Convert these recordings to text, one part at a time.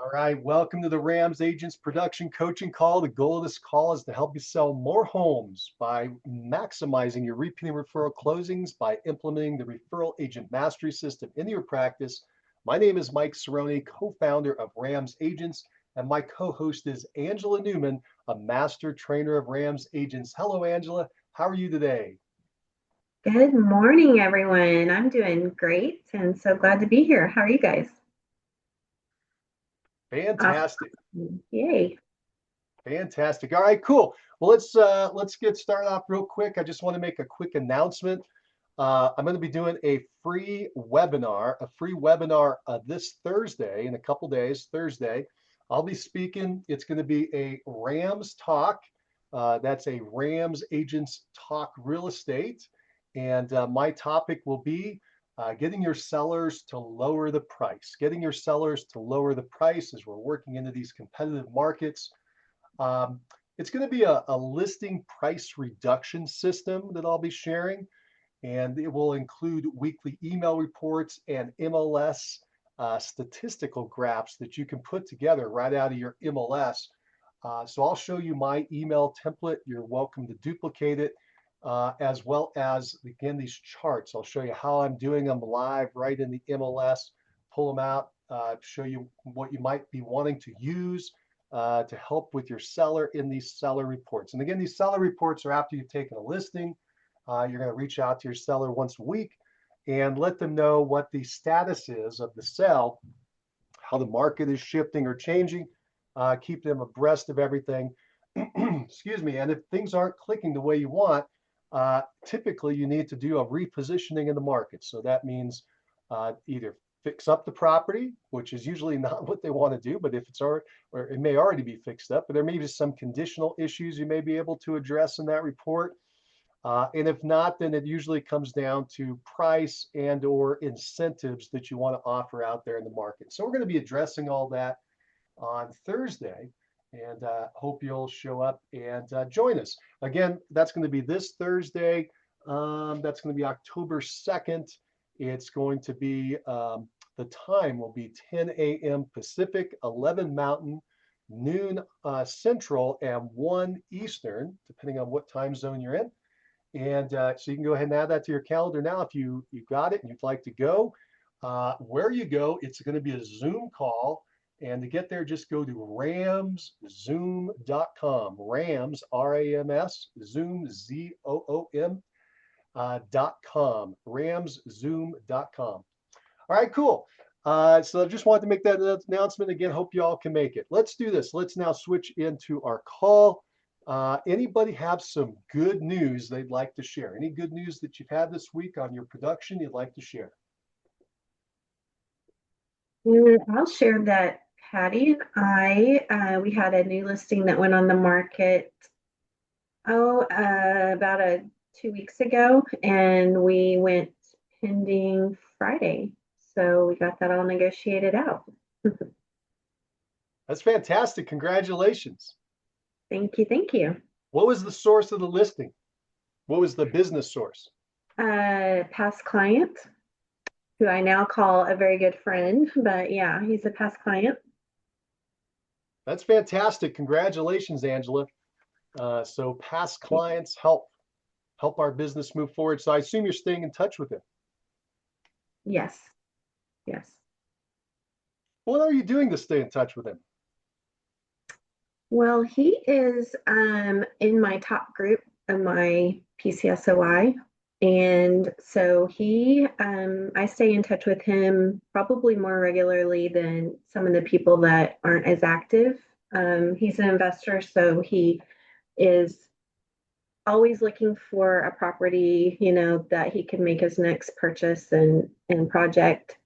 All right, welcome to the RAMS Agents Production Coaching Call. The goal of this call is to help you sell more homes by maximizing your repeating referral closings by implementing the Referral Agent Mastery System into your practice. My name is Mike Cerrone, co-founder of RAMS Agents, and my co-host is Angela Newman, a master trainer of RAMS Agents. Hello, Angela. How are you today? Good morning, everyone. I'm doing great and so glad to be here. How are you guys? Fantastic. Awesome. Yay. Fantastic. All right, cool. Well, let's get started off real quick. I just want to make a quick announcement. I'm going to be doing a free webinar, this Thursday in a couple days, Thursday. I'll be speaking. It's going to be a RAMS talk. That's a RAMS Agents Talk Real Estate. And my topic will be getting your sellers to lower the price. Getting your sellers to lower the price as we're working into these competitive markets. It's going to be a listing price reduction system that I'll be sharing, and it will include weekly email reports and MLS statistical graphs that you can put together right out of your MLS. So I'll show you my email template. You're welcome to duplicate it, as well as, again, these charts. I'll show you how I'm doing them live right in the MLS, pull them out, show you what you might be wanting to use to help with your seller in these seller reports. And again, these seller reports are after you've taken a listing. You're going to reach out to your seller once a week and let them know what the status is of the sale, how the market is shifting or changing, keep them abreast of everything. Excuse me. And if things aren't clicking the way you want, typically you need to do a repositioning in the market. So that means either fix up the property, which is usually not what they want to do, but if it's already, or it may already be fixed up, but there may be some conditional issues you may be able to address in that report. And if not, then it usually comes down to price and or incentives that you want to offer out there in the market. So we're going to be addressing all that on Thursday, and hope you'll show up and join us. Again, that's going to be this Thursday. That's going to be October 2nd. It's going to be, the time will be 10 a.m. Pacific, 11 Mountain, noon Central, and 1 Eastern, depending on what time zone you're in. And so you can go ahead and add that to your calendar now if you got it and you'd like to go. Where you go, it's going to be a Zoom call. And to get there, just go to ramszoom.com. RAMS, R-A-M-S, Zoom, Z-O-O-M, .com. ramszoom.com. All right, cool. So I just wanted to make that announcement again. Hope you all can make it. Let's do this. Let's now switch into our call. Anybody have some good news they'd like to share? Any good news that you've had this week on your production you'd like to share? I'll share that Patty and we had a new listing that went on the market, about 2 weeks ago, and we went pending Friday. So we got that all negotiated out. That's fantastic. Congratulations. Thank you. Thank you. What was the source of the listing? What was the business source? Past client, who I now call a very good friend, but yeah, he's a past client. That's fantastic. Congratulations, Angela. So past clients help our business move forward. So I assume you're staying in touch with him. Yes. Yes. What are you doing to stay in touch with him? Well, he is in my top group of my PCSOI. And so I stay in touch with him probably more regularly than some of the people that aren't as active. He's an investor, so he is always looking for a property, that he can make his next purchase and project.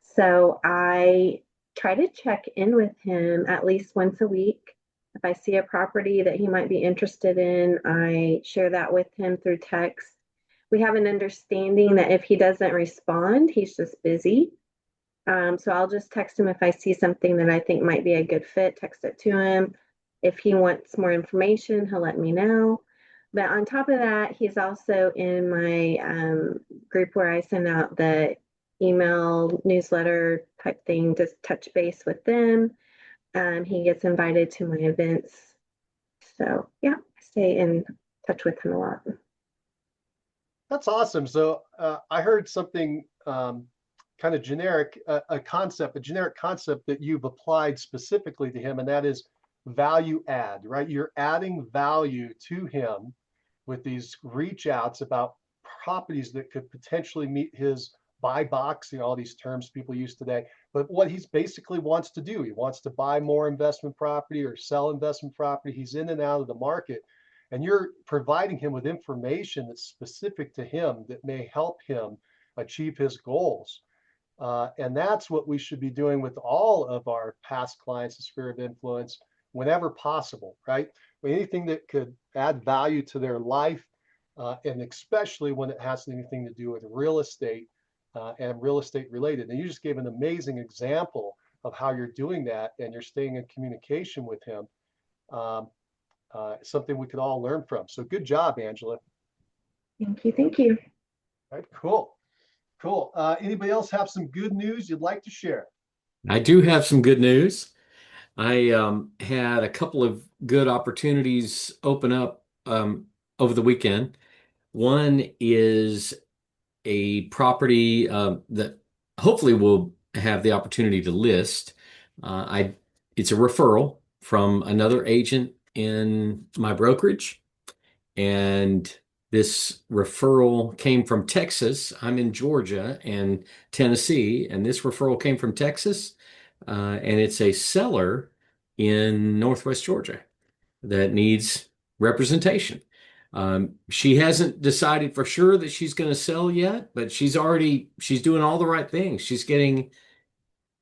So I try to check in with him at least once a week. If I see a property that he might be interested in, I share that with him through text. We have an understanding that if he doesn't respond, he's just busy. So I'll just text him if I see something that I think might be a good fit, text it to him. If he wants more information, he'll let me know. But on top of that, he's also in my group where I send out the email newsletter type thing, just touch base with them. He gets invited to my events. So yeah, I stay in touch with him a lot. That's awesome. So I heard something kind of generic, a generic concept that you've applied specifically to him, and that is value add, right? You're adding value to him with these reach outs about properties that could potentially meet his buy box, all these terms people use today. But what he's basically wants to do, he wants to buy more investment property or sell investment property. He's in and out of the market. And you're providing him with information that's specific to him that may help him achieve his goals. And that's what we should be doing with all of our past clients in sphere of influence whenever possible, right? Anything that could add value to their life, and especially when it has anything to do with real estate and real estate related. And you just gave an amazing example of how you're doing that and you're staying in communication with him. Um, Something we could all learn from. So good job, Angela. Thank you. Thank you. All right, cool. Cool. Anybody else have some good news you'd like to share? I do have some good news. I had a couple of good opportunities open up over the weekend. One is a property that hopefully will have the opportunity to list. It's a referral from another agent in my brokerage, and this referral came from Texas. I'm in Georgia and Tennessee, and this referral came from Texas, and it's a seller in Northwest Georgia that needs representation. She hasn't decided for sure that she's going to sell yet, but she's doing all the right things. She's getting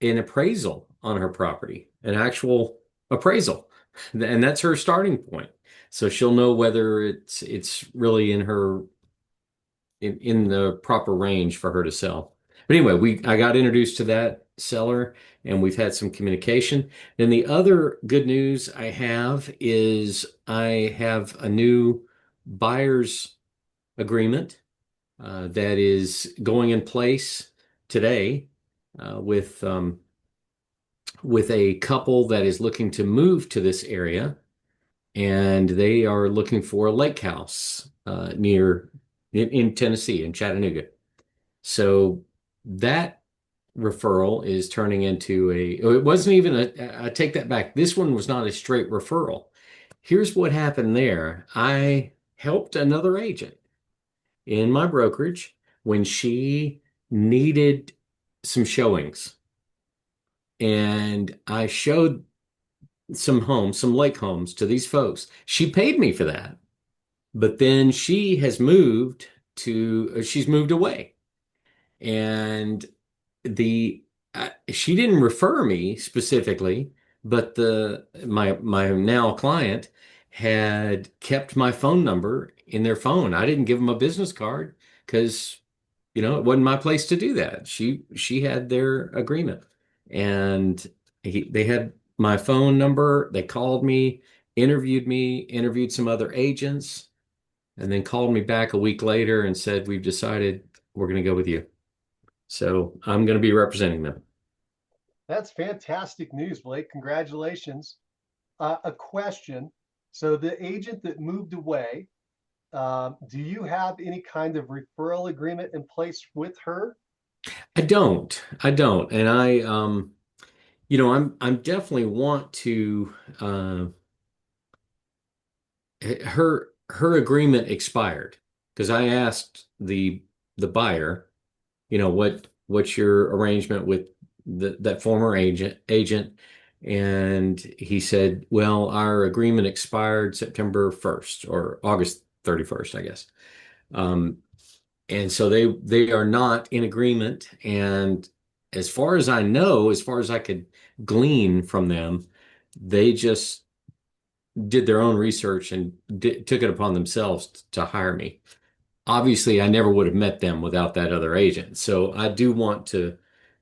an appraisal on her property, an actual appraisal, and that's her starting point. So she'll know whether it's really in the proper range for her to sell. But anyway, I got introduced to that seller and we've had some communication. Then the other good news I have is I have a new buyer's agreement that is going in place today with a couple that is looking to move to this area, and they are looking for a lake house in Tennessee, in Chattanooga. So that referral is turning into it wasn't even I take that back. This one was not a straight referral. Here's what happened there. I helped another agent in my brokerage when she needed some showings. And I showed some lake homes to these folks. She paid me for that. But then she's moved away. And she didn't refer me specifically, but my now client had kept my phone number in their phone. I didn't give them a business card because it wasn't my place to do that. She had their agreement, and they had my phone number. They called me, interviewed some other agents, and then called me back a week later and said, "We've decided we're going to go with you." So I'm going to be representing them. That's fantastic news, Blake. Congratulations. A question. So the agent that moved away, do you have any kind of referral agreement in place with her? I don't. And I'm definitely want to, her agreement expired because I asked the buyer, what's your arrangement with that former agent, and he said, well, our agreement expired September 1st or August 31st, I guess. And so they are not in agreement. And as far as I know, as far as I could glean from them, they just did their own research and took it upon themselves to hire me. Obviously, I never would have met them without that other agent. So I do want to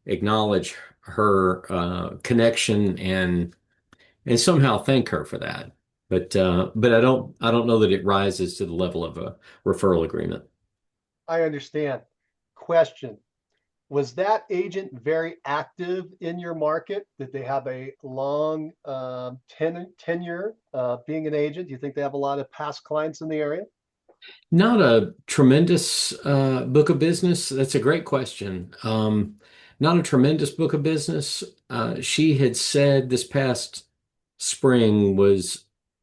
acknowledge her connection and somehow thank her for that. But I don't know that it rises to the level of a referral agreement. I understand. Question. Was that agent very active in your market? Did they have a long tenure being an agent? Do you think they have a lot of past clients in the area? Not a tremendous book of business. That's a great question. Not a tremendous book of business. She had said this past spring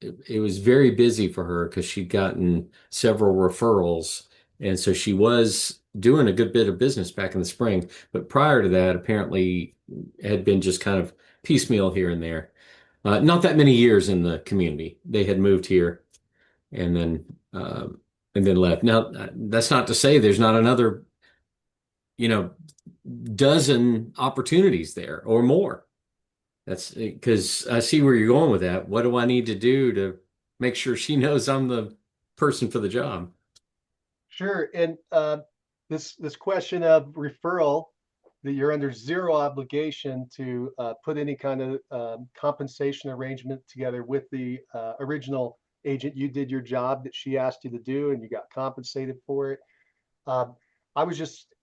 it was very busy for her because she'd gotten several referrals, and so she was doing a good bit of business back in the spring. But prior to that, apparently had been just kind of piecemeal here and there. Not that many years in the community. They had moved here and then uh, and then left. Now, that's not to say there's not another, you know, dozen opportunities there or more. That's because I see where you're going with that. What do I need to do to make sure she knows I'm the person for the job? Sure. And this question of referral, that you're under zero obligation to put any kind of compensation arrangement together with the original agent. You did your job that she asked you to do, and you got compensated for it. Um, I was just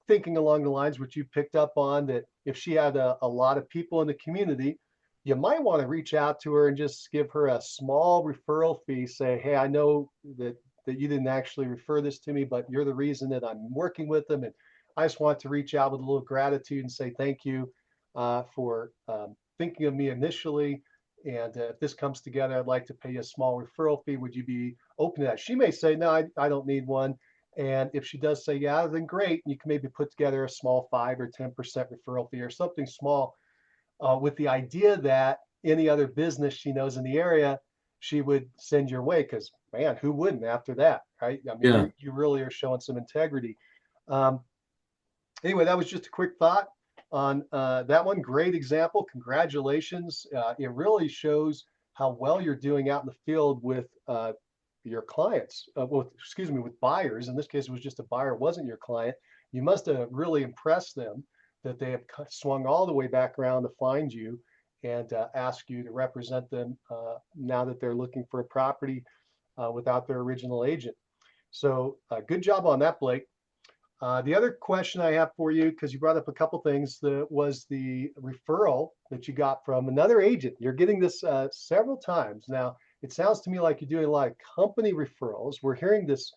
thinking along the lines which you picked up on, that if she had a lot of people in the community, you might want to reach out to her and just give her a small referral fee. Say, hey, I know that you didn't actually refer this to me, but you're the reason that I'm working with them, and I just want to reach out with a little gratitude and say thank you for thinking of me initially. And if this comes together, I'd like to pay you a small referral fee. Would you be open to that? She may say, no, I don't need one. And if she does say, yeah, then great. You can maybe put together a small 5 or 10% referral fee or something small, with the idea that any other business she knows in the area, she would send your way. Because, man, who wouldn't after that, right? I mean, Yeah. you really are showing some integrity. Um, anyway, that was just a quick thought on that one. Great example. Congratulations. It really shows how well you're doing out in the field with your clients, excuse me, with buyers. In this case, it was just a buyer, wasn't your client. You must have really impressed them that they have swung all the way back around to find you and ask you to represent them now that they're looking for a property without their original agent. So good job on that, Blake. The other question I have for you, because you brought up a couple things, was the referral that you got from another agent. You're getting this several times now. It sounds to me like you're doing a lot of company referrals. We're hearing this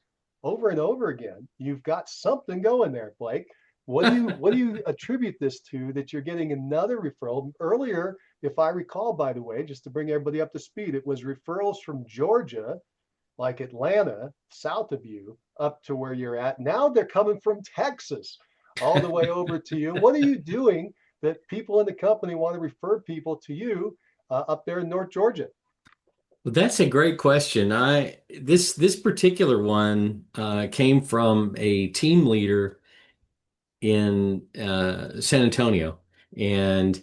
over and over again. You've got something going there, Blake. What do you attribute this to, that you're getting another referral? Earlier, if I recall, by the way, just to bring everybody up to speed, it was referrals from Georgia, like Atlanta, south of you, up to where you're at. Now they're coming from Texas all the way over to you. What are you doing that people in the company want to refer people to you up there in North Georgia? Well, that's a great question. This particular one came from a team leader in San Antonio, and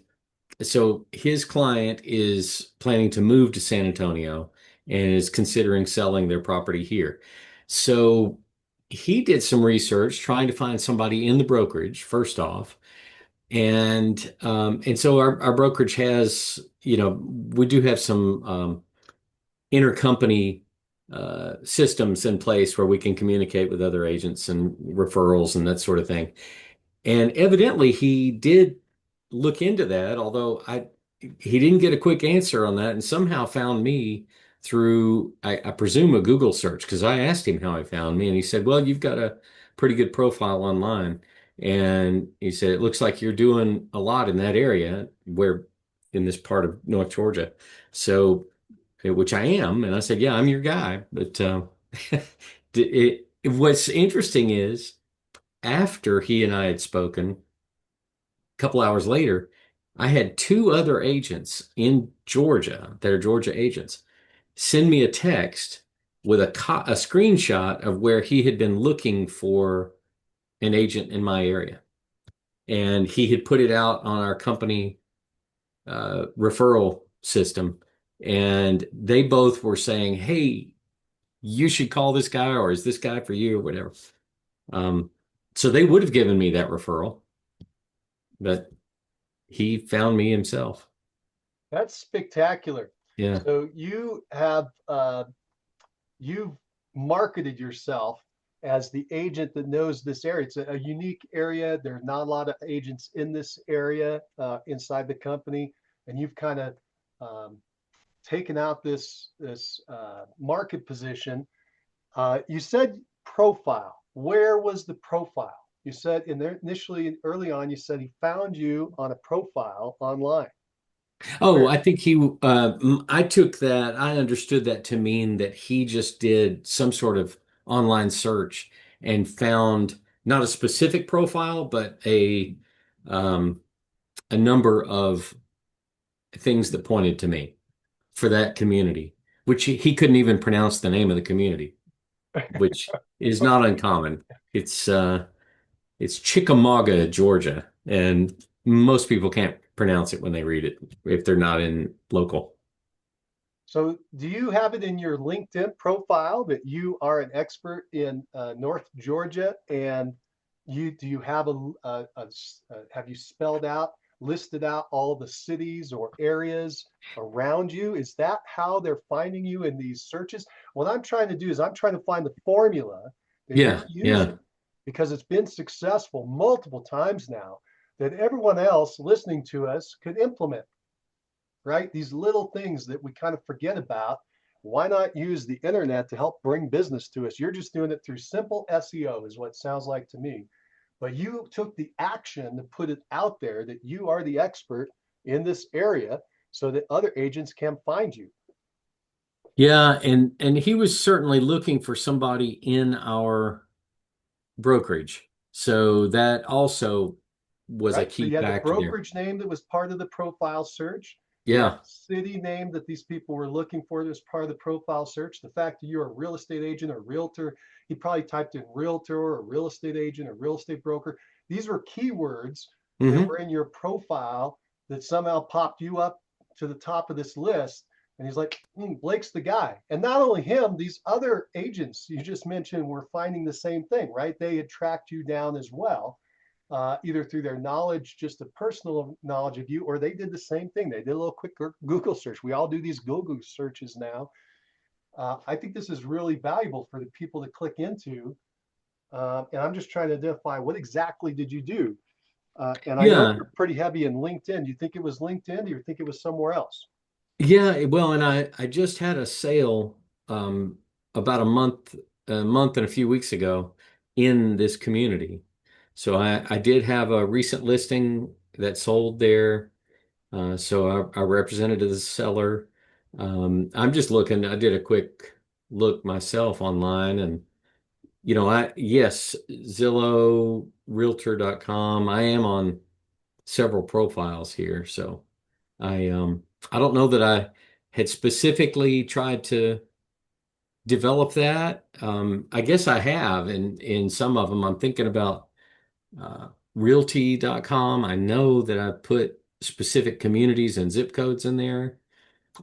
so his client is planning to move to San Antonio and is considering selling their property here. So he did some research trying to find somebody in the brokerage, first off. And so our brokerage has, we do have some intercompany systems in place where we can communicate with other agents and referrals and that sort of thing. And evidently he did look into that, although he didn't get a quick answer on that, and somehow found me through, I presume, a Google search, because I asked him how he found me, and he said, well, you've got a pretty good profile online. And he said, it looks like you're doing a lot in that area, where in this part of North Georgia. So, which I am. And I said, yeah, I'm your guy. But what's interesting is, after he and I had spoken, couple hours later, I had two other agents in Georgia that are Georgia agents send me a text with a screenshot of where he had been looking for an agent in my area. And he had put it out on our company referral system. And they both were saying, hey, you should call this guy, or is this guy for you, or whatever. Um, so they would have given me that referral, but he found me himself. That's spectacular. Yeah. So you've marketed yourself as the agent that knows this area. It's a unique area. There are not a lot of agents in this area inside the company, and you've kind of taken out this market position. You said profile. Where was the profile? You said in there initially, early on, you said he found you on a profile online. Oh, Where? I think I took that, I understood that to mean that he just did some sort of online search and found not a specific profile, but um, a number of things that pointed to me for that community, which he couldn't even pronounce the name of the community, which is not uncommon. It's it's Chickamauga, Georgia, and most people can't pronounce it when they read it if they're not in local. So do you have it in your LinkedIn profile that you are an expert in North Georgia? And do you have have you spelled out, listed out all the cities or areas around you? Is that how they're finding you in these searches? What I'm trying to do is I'm trying to find the formula that Yeah, you're using yeah. because it's been successful multiple times now that everyone else listening to us could implement, right? These little things that we kind of forget about. Why not use the internet to help bring business to us? You're just doing it through simple SEO, is what it sounds like to me. But you took the action to put it out there that you are the expert in this area so that other agents can find you. Yeah, and he was certainly looking for somebody in our brokerage. So that also was a Right? So key you had the factor there. brokerage name that was part of the profile search. You had Yeah. the city name that these people were looking for that was part of the profile search. The fact that you're a real estate agent or realtor, he probably typed in realtor or real estate agent or real estate broker. These were keywords that Hmm. were in your profile that somehow popped you up to the top of this list. And he's like, Blake's the guy. And not only him, these other agents you just mentioned were finding the same thing, right? They had tracked you down as well, either through their knowledge, just a personal knowledge of you, or they did the same thing. They did a little quick Google search. We all do these Google searches now. I think this is really valuable for the people to click into. And I'm just trying to identify what exactly did you do? And I know Yeah. you're pretty heavy in LinkedIn. Do you think it was LinkedIn? Do you think it was somewhere else? Yeah, well, and I just had a sale about a month and a few weeks ago in this community. So I did have a recent listing that sold there. So I represented the seller. I'm just looking, I did a quick look myself online and yes, Zillow, Realtor.com. I am on several profiles here, so I don't know that I had specifically tried to develop that. I guess I have in some of them. I'm thinking about Realty.com. I know that I put specific communities and zip codes in there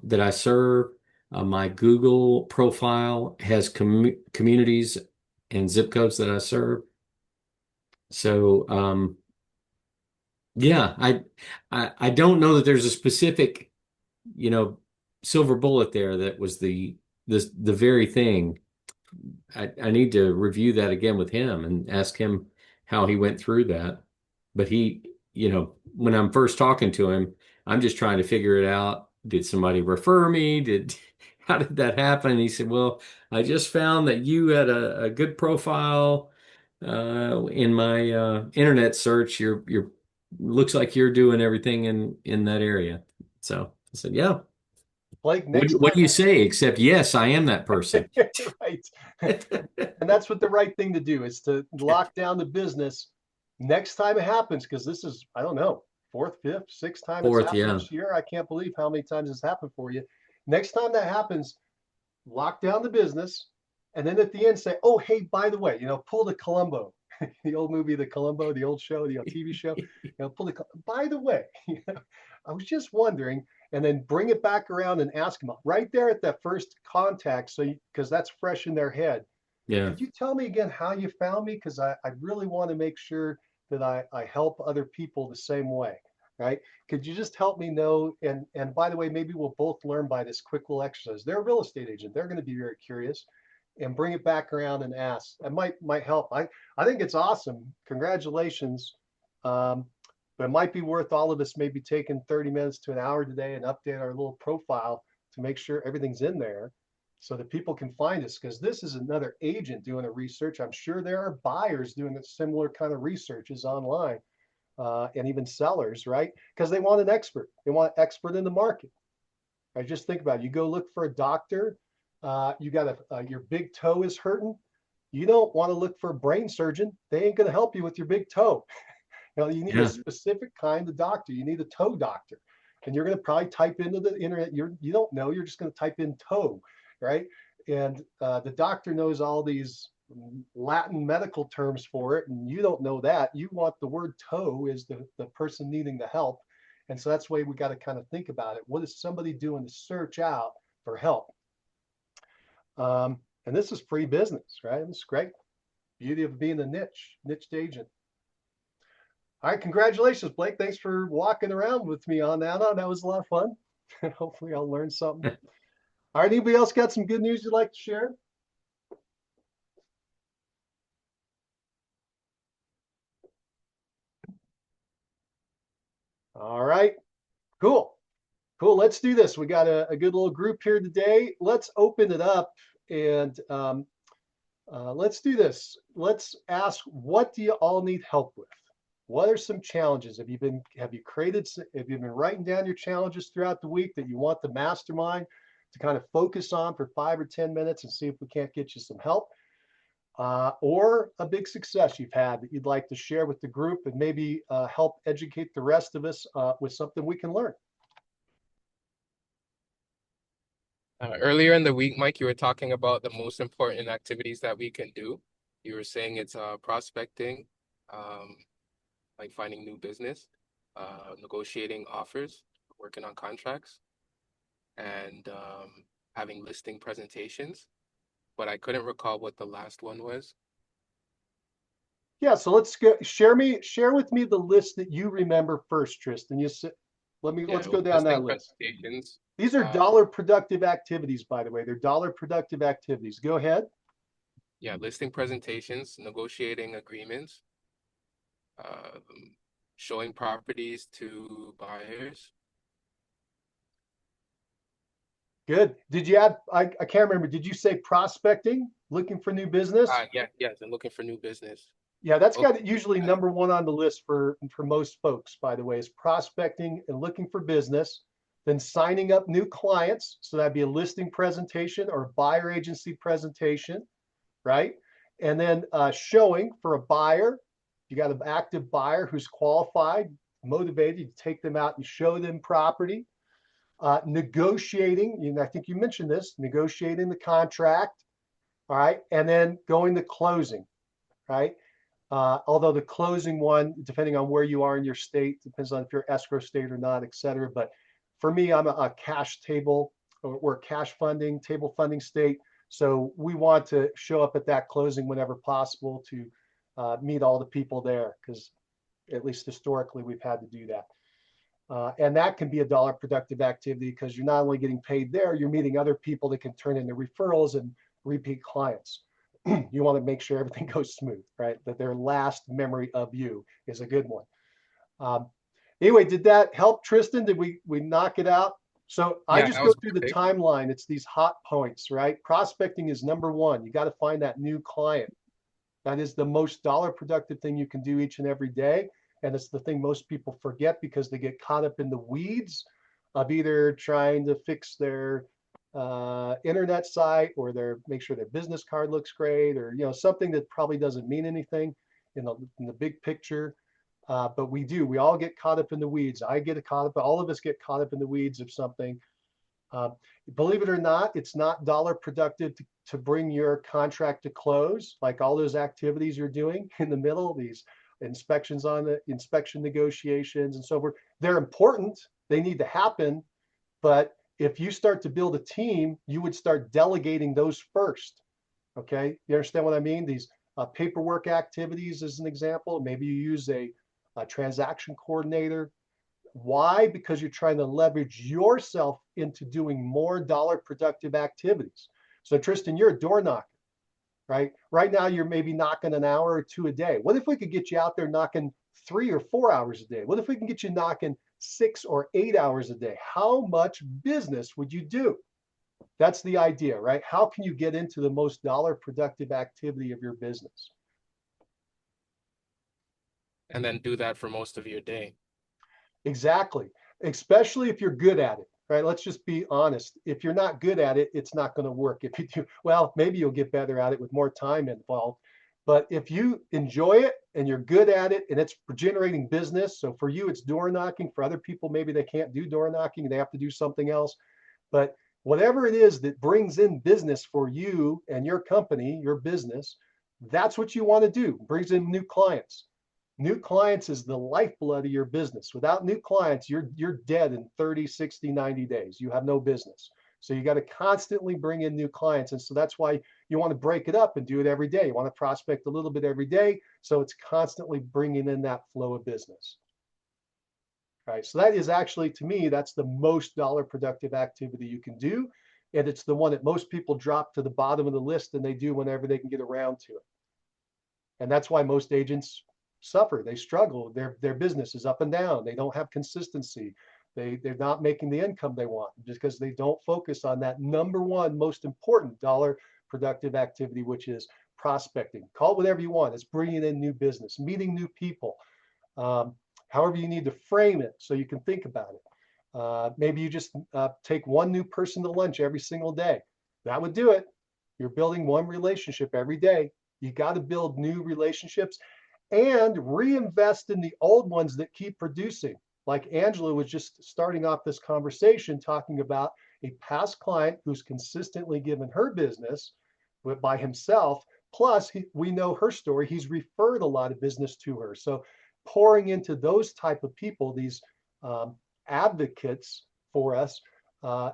that I serve. My Google profile has communities and zip codes that I serve. So yeah, I don't know that there's a specific, you know, silver bullet there that was the very thing. I need to review that again with him and ask him how he went through that. But when I'm first talking to him, I'm just trying to figure it out. Did somebody refer me? How did that happen? And he said, "Well, I just found that you had a good profile in my internet search. You're looks like you're doing everything in that area." So I said, "Yeah. Blake, What, next what time, do you say? Except yes, I am that person." right? And that's what the right thing to do is to lock down the business next time it happens, because this is, I don't know, fourth, fifth, sixth time it's Fourth, happened yeah. this year. I can't believe how many times it's happened for you. Next time that happens, lock down the business. And then at the end say, oh, hey, by the way, pull the Columbo, the old movie, the Columbo, the old show, the old TV show, pull the, by the way, I was just wondering, and then bring it back around and ask them right there at that first contact. So, because that's fresh in their head. Yeah. Could you tell me again how you found me? Because I really want to make sure that I help other people the same way, right? Could you just help me know? And by the way, maybe we'll both learn by this quick little exercise. They're a real estate agent. They're going to be very curious. and bring it back around and ask. That might help. I think it's awesome. Congratulations. But it might be worth all of us maybe taking 30 minutes to an hour today and update our little profile to make sure everything's in there so that people can find us, because this is another agent doing a research. I'm sure there are buyers doing a similar kind of researches online, and even sellers, right? Because they want an expert. They want an expert in the market. I just think about it. You go look for a doctor. You got your big toe is hurting. You don't want to look for a brain surgeon. They ain't going to help you with your big toe. You need a specific kind of doctor. You need a toe doctor. And you're going to probably type into the internet. You don't know. You're just going to type in toe, right? And the doctor knows all these Latin medical terms for it, and you don't know that. You want the word toe is the person needing the help. And so that's the way we got to kind of think about it. What is somebody doing to search out for help? And this is free business, right? This is great. Beauty of being a niched agent. All right, congratulations, Blake. Thanks for walking around with me on that. That was a lot of fun. Hopefully I'll learn something. All right, anybody else got some good news you'd like to share? All right, cool. Let's do this. We got a good little group here today. Let's open it up and let's do this. Let's ask, what do you all need help with? What are some challenges? Have you been writing down your challenges throughout the week that you want the mastermind to kind of focus on for 5 or 10 minutes and see if we can't get you some help? Or a big success you've had that you'd like to share with the group and maybe help educate the rest of us with something we can learn. Earlier in the week, Mike, you were talking about the most important activities that we can do. You were saying it's prospecting, like finding new business, negotiating offers, working on contracts, and having listing presentations. But I couldn't recall what the last one was. Yeah, so let's share with me the list that you remember first, Tristan. Let's go down that list. These are dollar productive activities, by the way. They're dollar productive activities. Go ahead. Yeah, listing presentations, negotiating agreements, showing properties to buyers. Good. Did you add, I can't remember, did you say prospecting, looking for new business? Yes, and looking for new business. Yeah, that's got usually number one on the list for most folks, by the way, is prospecting and looking for business, then signing up new clients. So that'd be a listing presentation or a buyer agency presentation, right? And then showing for a buyer. You got an active buyer who's qualified, motivated, you take them out and show them property. Negotiating, I think you mentioned this, negotiating the contract, all right? And then going to closing, right? Although the closing one, depending on where you are in your state, depends on if you're escrow state or not, et cetera. But for me, I'm a cash table or cash funding, table funding state. So we want to show up at that closing whenever possible to meet all the people there, because at least historically we've had to do that. And that can be a dollar productive activity because you're not only getting paid there, you're meeting other people that can turn into referrals and repeat clients. You want to make sure everything goes smooth, right? That their last memory of you is a good one. Anyway, did that help, Tristan? Did we knock it out? So I just go through the timeline. It's these hot points, right? Prospecting is number one. You got to find that new client. That is the most dollar productive thing you can do each and every day. And it's the thing most people forget because they get caught up in the weeds of either trying to fix their internet site or make sure their business card looks great, or something that probably doesn't mean anything in the big picture. But we all get caught up in the weeds. All of us get caught up in the weeds of something. Believe it or not, it's not dollar productive to bring your contract to close, like all those activities you're doing in the middle, these inspections on the inspection negotiations and so forth. They're important. They need to happen. But if you start to build a team, you would start delegating those first. Okay. You understand what I mean? These paperwork activities as an example. Maybe you use a transaction coordinator. Why? Because you're trying to leverage yourself into doing more dollar productive activities. So Tristan, you're a door knocker. right? Right now, you're maybe knocking an hour or two a day. What if we could get you out there knocking 3 or 4 hours a day? What if we can get you knocking 6 or 8 hours a day? How much business would you do? That's the idea, right? How can you get into the most dollar productive activity of your business? And then do that for most of your day. Exactly. Especially if you're good at it, right? Let's just be honest. If you're not good at it, it's not going to work. If you do, well, maybe you'll get better at it with more time involved. But if you enjoy it and you're good at it and it's generating business, so for you, it's door knocking. For other people, maybe they can't do door knocking, they have to do something else. But whatever it is that brings in business for you and your company, your business, that's what you want to do. Brings in new clients. New clients is the lifeblood of your business. Without new clients, you're dead in 30, 60, 90 days. You have no business. So you got to constantly bring in new clients. And so that's why you want to break it up and do it every day. You want to prospect a little bit every day. So it's constantly bringing in that flow of business. Right. So that is actually, to me, that's the most dollar productive activity you can do. And it's the one that most people drop to the bottom of the list than they do whenever they can get around to it. And that's why most agents suffer. They struggle. Their business is up and down. They don't have consistency. They're not making the income they want because they don't focus on that number one most important dollar productive activity, which is prospecting. Call it whatever you want. It's bringing in new business, meeting new people. However you need to frame it so you can think about it. Maybe you just take one new person to lunch every single day. That would do it. You're building one relationship every day. You got to build new relationships and reinvest in the old ones that keep producing. Like Angela was just starting off this conversation talking about a past client who's consistently given her business by himself. Plus, we know her story. He's referred a lot of business to her. So pouring into those type of people, these advocates for us,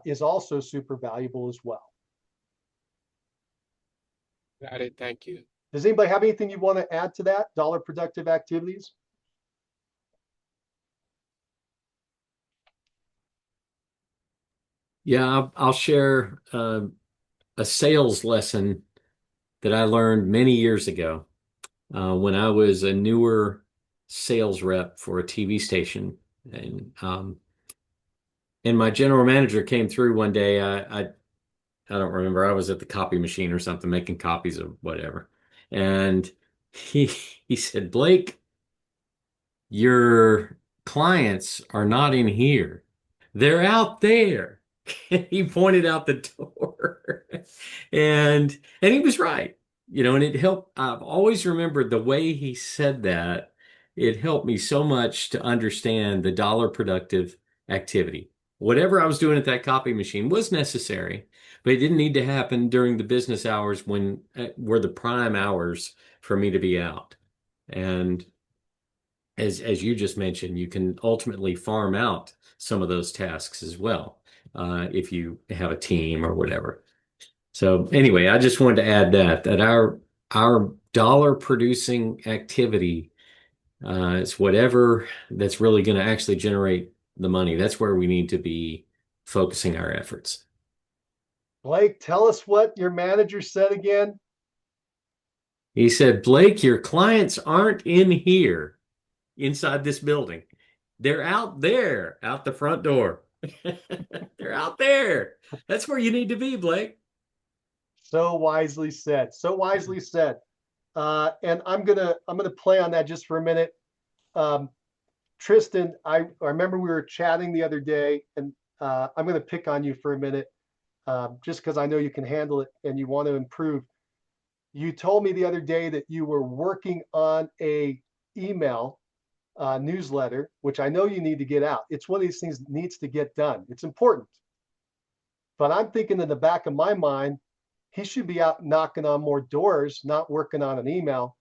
is also super valuable as well. Got it. Thank you. Does anybody have anything you want to add to that? Dollar productive activities? Yeah, I'll share a sales lesson that I learned many years ago when I was a newer sales rep for a TV station. And my general manager came through one day. I don't remember. I was at the copy machine or something making copies of whatever. And he he said, "Blake, your clients are not in here. They're out there." He pointed out the door. And he was right. And it helped. I've always remembered the way he said that. It helped me so much to understand the dollar productive activity. Whatever I was doing at that copy machine was necessary, but it didn't need to happen during the business hours when were the prime hours for me to be out. And as you just mentioned, you can ultimately farm out some of those tasks as well, if you have a team or whatever. So anyway, I just wanted to add that our dollar producing activity is whatever that's really going to actually generate the money. That's where we need to be focusing our efforts. Blake, tell us what your manager said again. He said, "Blake, your clients aren't in here inside this building. They're out there, out the front door." They're out there. That's where you need to be, Blake. So wisely said. So wisely said. And I'm gonna play on that just for a minute. Tristan, I remember we were chatting the other day, and I'm gonna pick on you for a minute, just because I know you can handle it and you want to improve. You told me the other day that you were working on a email newsletter, which I know you need to get out. It's one of these things that needs to get done. It's important. But I'm thinking in the back of my mind, he should be out knocking on more doors, not working on an email.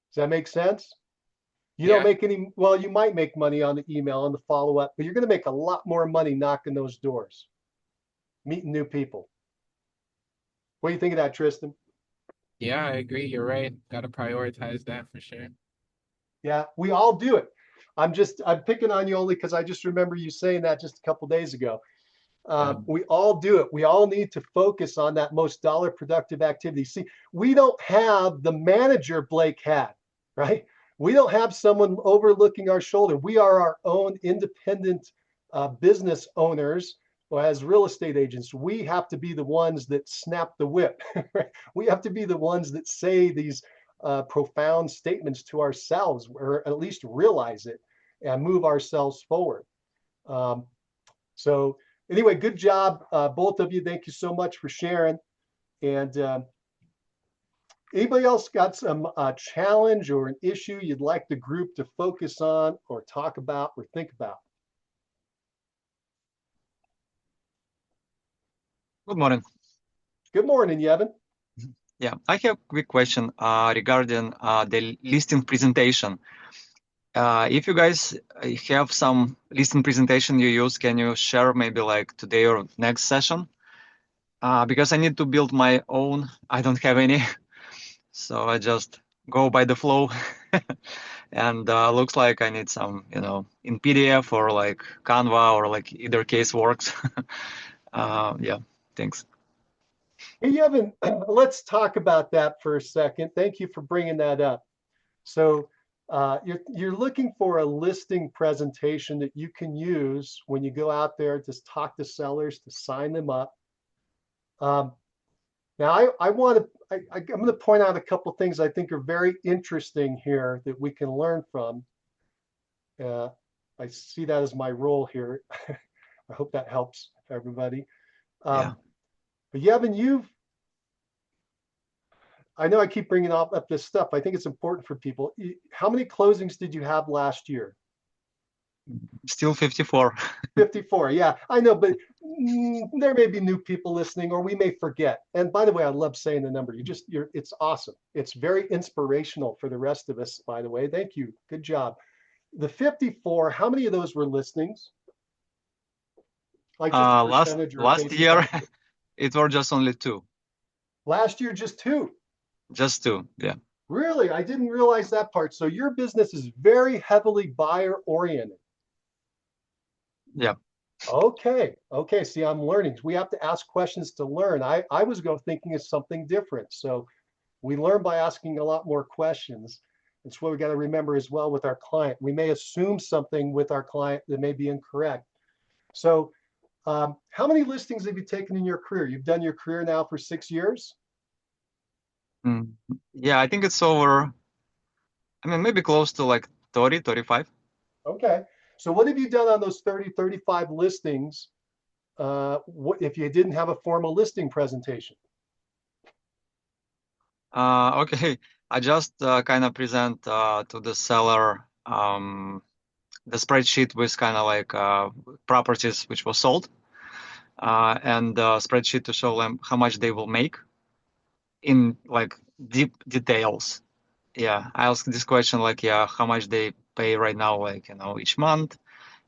Does that make sense? You don't make any, well, you might make money on the email and the follow-up, but you're going to make a lot more money knocking those doors, meeting new people. What do you think of that, Tristan? Yeah, I agree. You're right. Got to prioritize that for sure. Yeah, we all do it. I'm picking on you only because I just remember you saying that just a couple days ago. We all do it. We all need to focus on that most dollar productive activity. See, we don't have the manager Blake had, right? We don't have someone overlooking our shoulder. We are our own independent business owners. Well, as real estate agents, we have to be the ones that snap the whip. We have to be the ones that say these profound statements to ourselves, or at least realize it and move ourselves forward. So anyway, good job, both of you. Thank you so much for sharing. And anybody else got some challenge or an issue you'd like the group to focus on or talk about or think about? Good morning. Good morning, Yevon. Yeah, I have a quick question regarding the listing presentation. If you guys have some listing presentation you use, can you share maybe like today or next session? Because I need to build my own. I don't have any, so I just go by the flow. And looks like I need some, in PDF or like Canva or like either case works. Yeah, thanks. Hey, Yevon, let's talk about that for a second. Thank you for bringing that up. So you're looking for a listing presentation that you can use when you go out there to talk to sellers, to sign them up. Now, I'm going to point out a couple of things I think are very interesting here that we can learn from. I see that as my role here. I hope that helps everybody. Yeah. But Yevon, I know I keep bringing up this stuff. I think it's important for people. How many closings did you have last year? Still 54. 54, yeah, I know, but there may be new people listening, or we may forget. And by the way, I love saying the number. It's awesome. It's very inspirational for the rest of us, by the way. Thank you. Good job. The 54, how many of those were listings? Like just a percentage or last year, it were just only 2. Last year, just 2. Just 2, yeah. Really? I didn't realize that part. So your business is very heavily buyer oriented. Yeah. Okay. See, I'm learning. We have to ask questions to learn. I was thinking of something different. So we learn by asking a lot more questions. It's what we got to remember as well with our client. We may assume something with our client that may be incorrect. So how many listings have you taken in your career? You've done your career now for 6 years? Yeah, I think it's over, maybe close to like 30, 35. Okay. So what have you done on those 30, 35 listings if you didn't have a formal listing presentation? Okay, I just kind of present to the seller the spreadsheet with kind of like properties which was sold, and spreadsheet to show them how much they will make in like deep details. Yeah, I ask this question like, yeah, how much they pay right now, like, each month.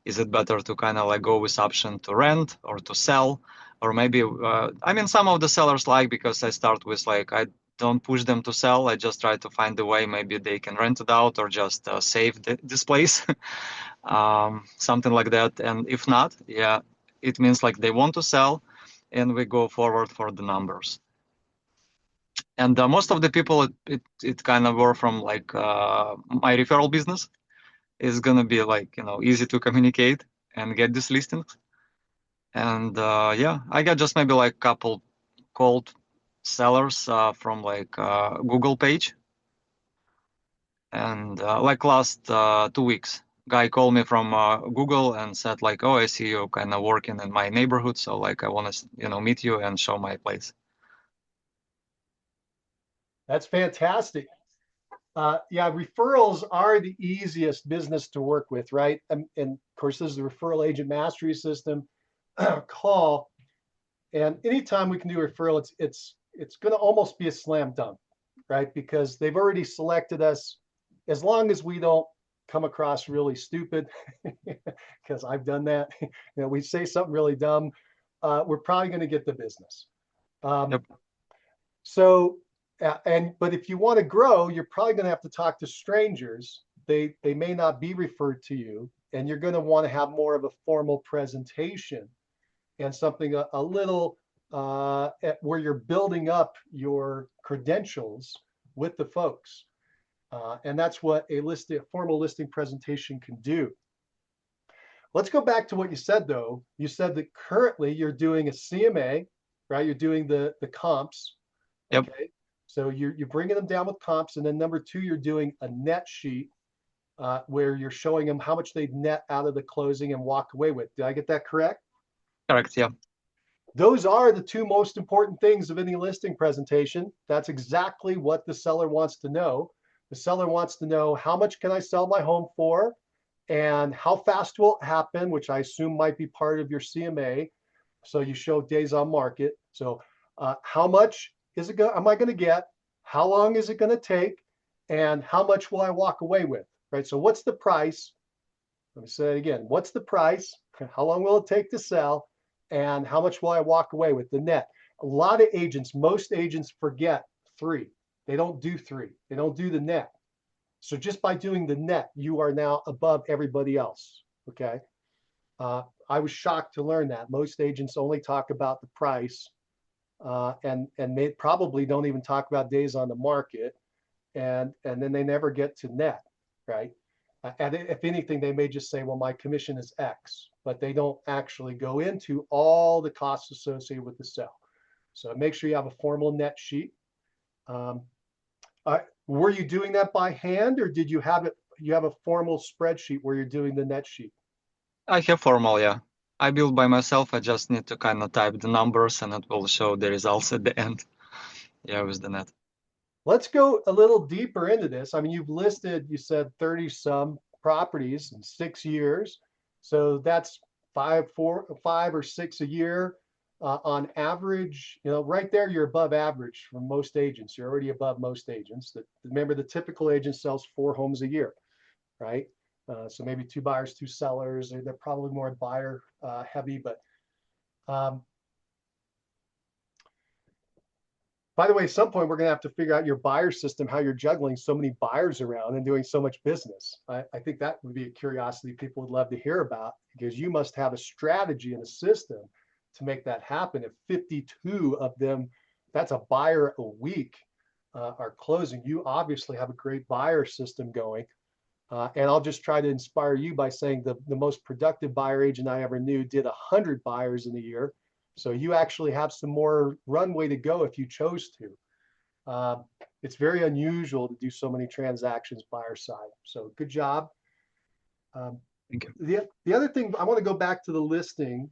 Is it better to kind of like go with option to rent or to sell? Or maybe, some of the sellers like, because I start with like, I don't push them to sell. I just try to find a way, maybe they can rent it out or just save this place, something like that. And if not, yeah, it means like they want to sell and we go forward for the numbers. And most of the people, it kind of were from like my referral business. Is going to be like, easy to communicate and get these listings. And yeah, I got just maybe like couple cold sellers from like Google page. And like last 2 weeks, guy called me from Google and said like, oh, I see you kind of working in my neighborhood. So like, I want to, meet you and show my place. That's fantastic. Yeah, referrals are the easiest business to work with, right? And of course, this is the referral agent mastery system call. And anytime we can do a referral, it's going to almost be a slam dunk, right? Because they've already selected us. As long as we don't come across really stupid, because I've done that. We say something really dumb, we're probably going to get the business. Yep. So. But if you want to grow, you're probably going to have to talk to strangers. They may not be referred to you, and you're going to want to have more of a formal presentation. and something a little where you're building up your credentials with the folks. And that's what a formal listing presentation can do. Let's go back to what you said, though. You said that currently you're doing a CMA, right? You're doing the comps. Yep. Okay. So you're bringing them down with comps. And then number two, you're doing a net sheet where you're showing them how much they net out of the closing and walk away with. Did I get that correct? Correct. Yeah. Those are the two most important things of any listing presentation. That's exactly what the seller wants to know. The seller wants to know, how much can I sell my home for? And how fast will it happen, which I assume might be part of your CMA. So you show days on market. So how much am I going to get? How long is it going to take? And how much will I walk away with? Right. So what's the price? Let me say it again. What's the price? How long will it take to sell? And how much will I walk away with, the net? A lot of agents, most agents forget three. They don't do three. They don't do the net. So just by doing the net, you are now above everybody else. Okay. I was shocked to learn that most agents only talk about the price, and they probably don't even talk about days on the market, and then they never get to net, right? And if anything, they may just say, well, my commission is X, but they don't actually go into all the costs associated with the sale. So make sure you have a formal net sheet. Were you doing that by hand, or did you have a formal spreadsheet where you're doing the net sheet? I have formal, yeah. I build by myself. I just need to kind of type the numbers and it will show the results at the end. Yeah, with the net. Let's go a little deeper into this. I mean, you've listed, you said 30 some properties in 6 years. So that's 5 or 6 a year on average. You know, right there, you're above average for most agents. You're already above most agents. Remember, the typical agent sells 4 homes a year, right? So maybe 2 buyers, 2 sellers. They're probably more buyer heavy, but by the way, at some point, we're going to have to figure out your buyer system, how you're juggling so many buyers around and doing so much business. I think that would be a curiosity people would love to hear about, because you must have a strategy and a system to make that happen. If 52 of them, that's a buyer a week, are closing, you obviously have a great buyer system going. And I'll just try to inspire you by saying the most productive buyer agent I ever knew did 100 buyers in a year. So you actually have some more runway to go if you chose to. It's very unusual to do so many transactions buyer side. So good job. Thank you. The other thing, I want to go back to the listing.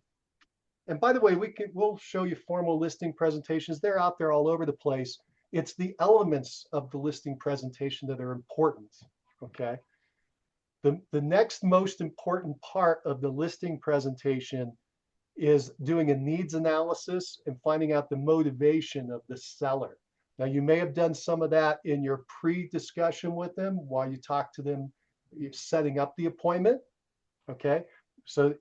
And by the way, we'll show you formal listing presentations. They're out there all over the place. It's the elements of the listing presentation that are important. Okay. The next most important part of the listing presentation is doing a needs analysis and finding out the motivation of the seller. Now, you may have done some of that in your pre-discussion with them while you talk to them, setting up the appointment. Okay, so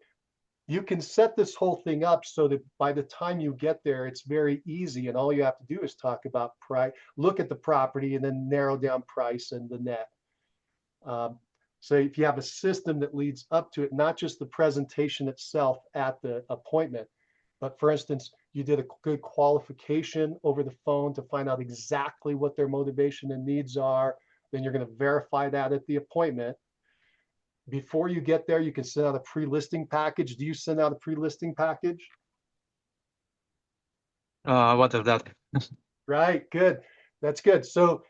you can set this whole thing up so that by the time you get there, it's very easy, and all you have to do is talk about price, look at the property, and then narrow down price and the net. So if you have a system that leads up to it, not just the presentation itself at the appointment, but for instance, you did a good qualification over the phone to find out exactly what their motivation and needs are, then you're going to verify that at the appointment. Before you get there, you can send out a pre-listing package. Do you send out a pre-listing package? What is that? Right, good. That's good. So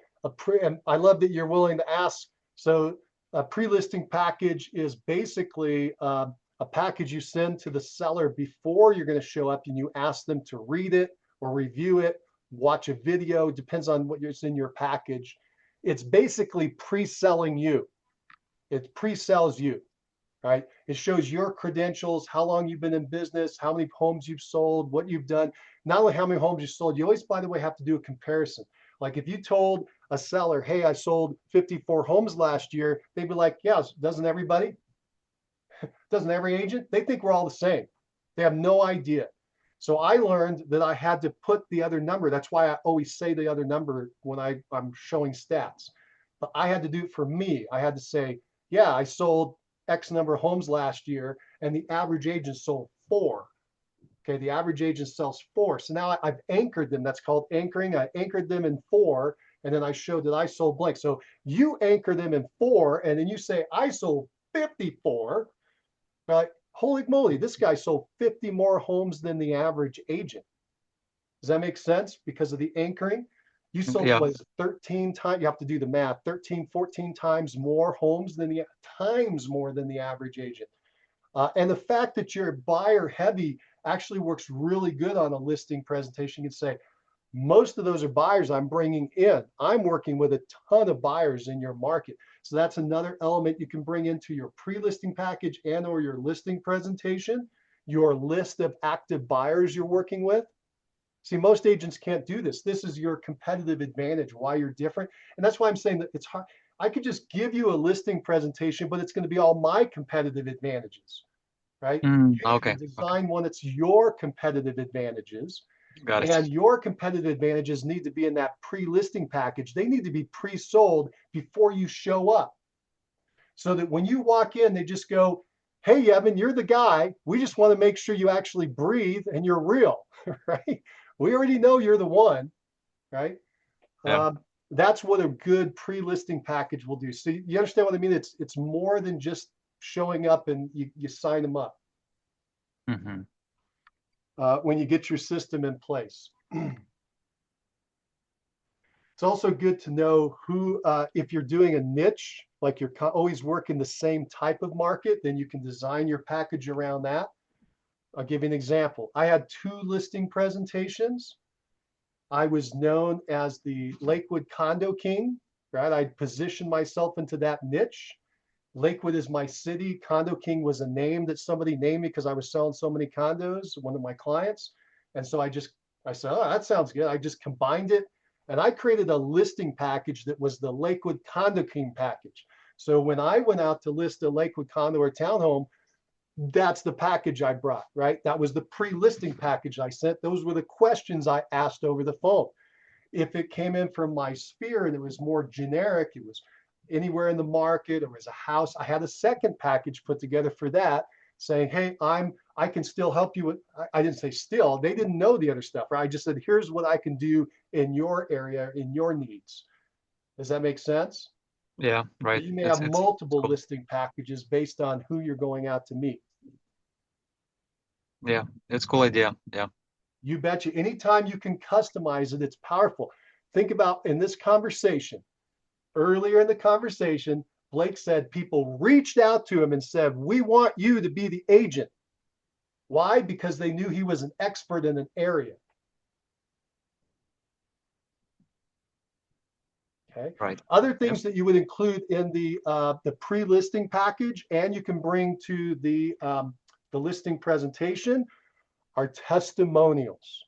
and I love that you're willing to ask. So a pre-listing package is basically a package you send to the seller before you're going to show up, and you ask them to read it or review it, watch a video, depends on what's in your package. It's basically pre-selling you. It pre-sells you, right? It shows your credentials, how long you've been in business, how many homes you've sold, what you've done. Not only how many homes you sold, you always, by the way, have to do a comparison. Like if you told a seller, hey, I sold 54 homes last year, they'd be like, yeah, doesn't everybody? Doesn't every agent? They think we're all the same. They have no idea. So I learned that I had to put the other number. That's why I always say the other number when I'm showing stats. But I had to do it for me. I had to say, yeah, I sold X number of homes last year, and the average agent sold 4. Okay, the average agent sells 4. So now I've anchored them. That's called anchoring. I anchored them in 4, and then I showed that I sold blank. So you anchor them in 4, and then you say, I sold 54. Like, holy moly, this guy sold 50 more homes than the average agent. Does that make sense? Because of the anchoring. You sold Yeah. what is it, 13 times, you have to do the math, 13, 14 times more homes than the average agent. And the fact that you're buyer heavy actually works really good on a listing presentation. You can say, most of those are buyers I'm bringing in. I'm working with a ton of buyers in your market. So that's another element you can bring into your pre-listing package and or your listing presentation, your list of active buyers you're working with. See, most agents can't do this. This is your competitive advantage, why you're different. And that's why I'm saying that it's hard. I could just give you a listing presentation, but it's going to be all my competitive advantages, right? You Okay. can design one that's your competitive advantages. Got it. And your competitive advantages need to be in that pre-listing package. They need to be pre-sold before you show up. So that when you walk in, they just go, hey, Evan, you're the guy. We just want to make sure you actually breathe and you're real, right? We already know you're the one, right? Yeah. That's what a good pre-listing package will do. So you understand what I mean? It's more than just showing up and you sign them up when you get your system in place. It's also good to know who, if you're doing a niche, like you're always working the same type of market, then you can design your package around that. I'll give you an example. I had 2 listing presentations. I was known as the Lakewood Condo King, right? I positioned myself into that niche. Lakewood is my city. Condo King was a name that somebody named me because I was selling so many condos, one of my clients. And so I said, oh, that sounds good. I just combined it. And I created a listing package that was the Lakewood Condo King package. So when I went out to list a Lakewood condo or townhome, that's the package I brought, right? That was the pre-listing package I sent. Those were the questions I asked over the phone. If it came in from my sphere and it was more generic, it was anywhere in the market, or was a house, I had a second package put together for that, saying, hey, I can still help you with, I didn't say still, they didn't know the other stuff, right? I just said, here's what I can do in your area, in your needs. Does that make sense? Yeah, right. You may have multiple listing packages based on who you're going out to meet. Yeah, it's a cool idea. Yeah. You betcha. Anytime you can customize it, it's powerful. Think about in this conversation, earlier in the conversation, Blake said people reached out to him and said, we want you to be the agent. Why? Because they knew he was an expert in an area. Okay. Right. Other things that you would include in the pre-listing package, and you can bring to the listing presentation, are testimonials.